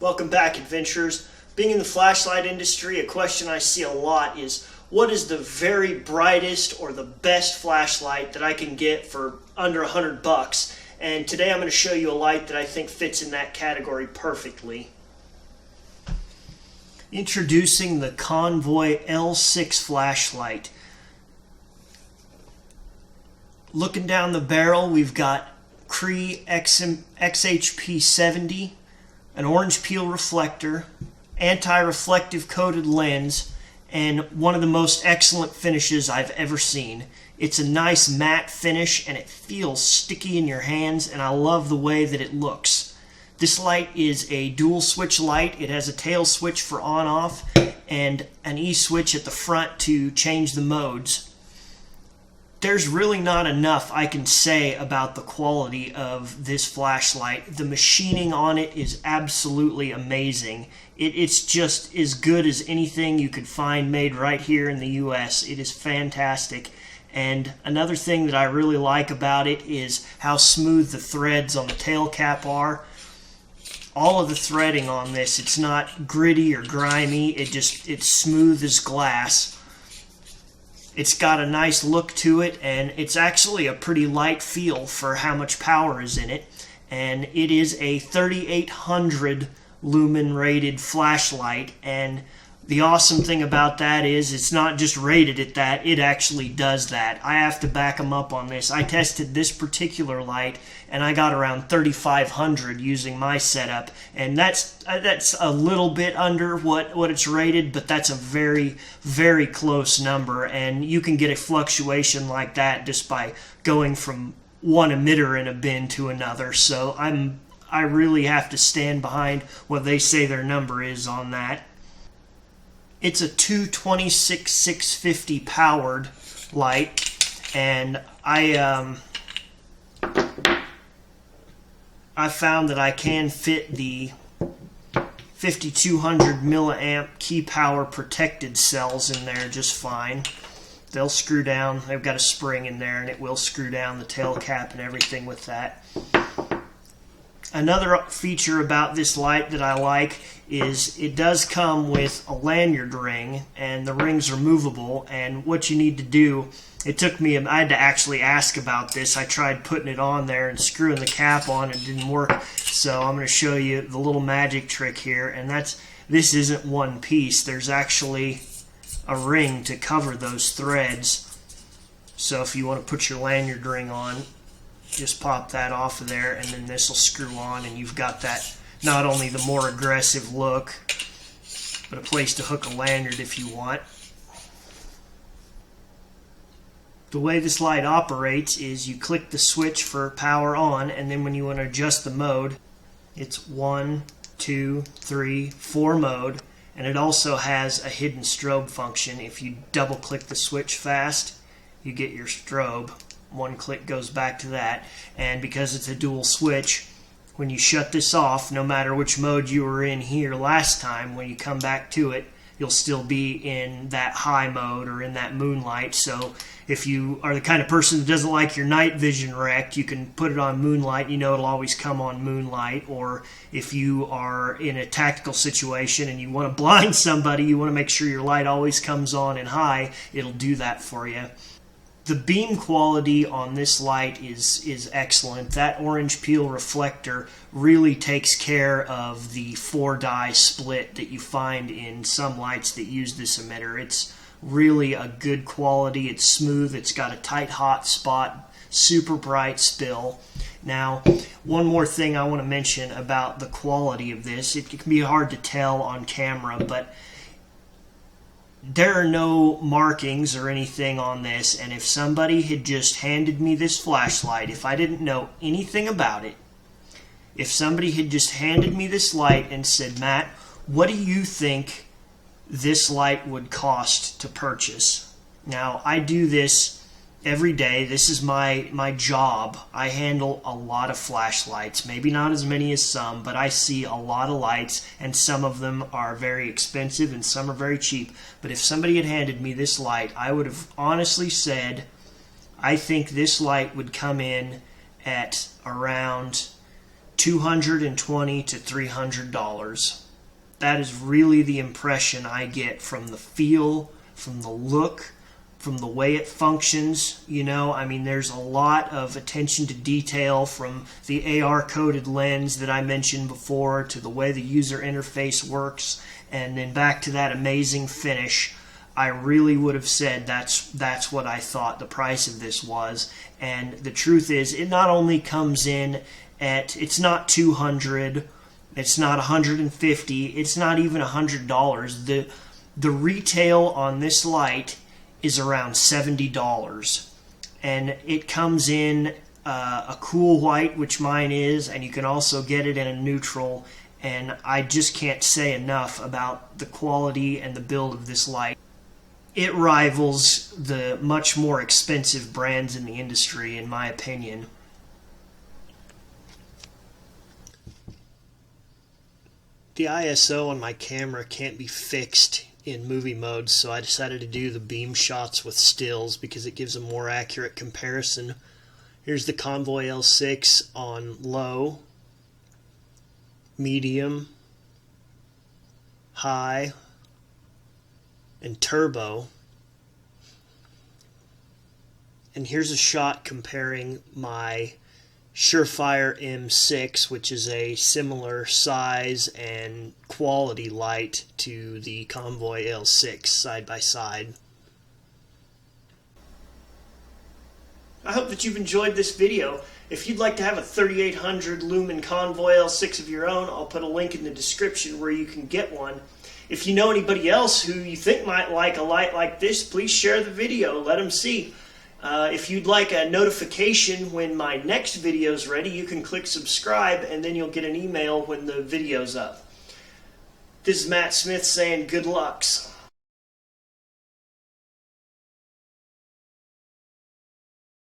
Welcome back, adventurers. Being in the flashlight industry, a question I see a lot is, what is the very brightest or the best flashlight that I can get for under $100? And today I'm going to show you a light that I think fits in that category perfectly. Introducing the Convoy L6 flashlight. Looking down the barrel, we've got Cree XHP70, an orange peel reflector, anti-reflective coated lens, and one of the most excellent finishes I've ever seen. It's a nice matte finish and it feels sticky in your hands, and I love the way that it looks. This light is a dual switch light. It has a tail switch for on-off and an E-switch at the front to change the modes. There's really not enough I can say about the quality of this flashlight. The machining on it is absolutely amazing. It's just as good as anything you could find made right here in the US. It is fantastic. And another thing that I really like about it is how smooth the threads on the tail cap are. All of the threading on this, it's not gritty or grimy. It's smooth as glass. It's got a nice look to it, and it's actually a pretty light feel for how much power is in it. And it is a 3800 lumen rated flashlight, and the awesome thing about that is it's not just rated at that, it actually does that. I have to back them up on this. I tested this particular light and I got around 3500 using my setup, and that's a little bit under what it's rated, but that's a very, very close number, and you can get a fluctuation like that just by going from one emitter in a bin to another. So I really have to stand behind what they say their number is on that. It's a 226-650 powered light, and I found that I can fit the 5200 milliamp key power protected cells in there just fine. They'll screw down. They've got a spring in there, and it will screw down the tail cap and everything with that. Another feature about this light that I like is it does come with a lanyard ring, and the rings are movable. And what you need to do, it took me, I had to actually ask about this. I tried putting it on there and screwing the cap on, it didn't work. So I'm going to show you the little magic trick here, and this isn't one piece. There's actually a ring to cover those threads. So if you want to put your lanyard ring on, just pop that off of there, and then this will screw on, and you've got that, not only the more aggressive look, but a place to hook a lanyard if you want. The way this light operates is you click the switch for power on, and then when you want to adjust the mode, it's 1, 2, 3, 4 mode, and it also has a hidden strobe function. If you double click the switch fast, you get your strobe. One click goes back to that, and because it's a dual switch, when you shut this off, no matter which mode you were in here last time, when you come back to it, you'll still be in that high mode or in that moonlight. So if you are the kind of person that doesn't like your night vision wrecked, you can put it on moonlight. You know it'll always come on moonlight. Or if you are in a tactical situation and you want to blind somebody, you want to make sure your light always comes on in high, it'll do that for you. The beam quality on this light is excellent. That orange peel reflector really takes care of the 4-dye split that you find in some lights that use this emitter. It's really a good quality. It's smooth. It's got a tight hot spot, super bright spill. Now, one more thing I want to mention about the quality of this. It can be hard to tell on camera, but there are no markings or anything on this, and if somebody had just handed me this flashlight, if I didn't know anything about it, if somebody had just handed me this light and said, Matt, what do you think this light would cost to purchase? Now, I do this every day. This is my job. I handle a lot of flashlights, maybe not as many as some, but I see a lot of lights, and some of them are very expensive and some are very cheap. But if somebody had handed me this light, I would have honestly said, I think this light would come in at around $220 to $300. That is really the impression I get from the feel, from the look, from the way it functions. You know, I mean, there's a lot of attention to detail, from the AR coated lens that I mentioned before to the way the user interface works, and then back to that amazing finish. I really would have said that's what I thought the price of this was. And the truth is, it not only comes in at, it's not $200, it's not $150, it's not even $100. The retail on this light is around $70, and it comes in a cool white, which mine is, and you can also get it in a neutral. And I just can't say enough about the quality and the build of this light. It rivals the much more expensive brands in the industry, in my opinion. The ISO on my camera can't be fixed in movie mode, so I decided to do the beam shots with stills because it gives a more accurate comparison. Here's the Convoy L6 on low, medium, high, and turbo. And here's a shot comparing my Surefire M6, which is a similar size and quality light, to the Convoy L6 side by side. I hope that you've enjoyed this video. If you'd like to have a 3800 lumen Convoy L6 of your own, I'll put a link in the description where you can get one. If you know anybody else who you think might like a light like this, please share the video. Let them see. If you'd like a notification when my next video is ready, you can click subscribe, and then you'll get an email when the video's up. This is Matt Smith saying good lucks.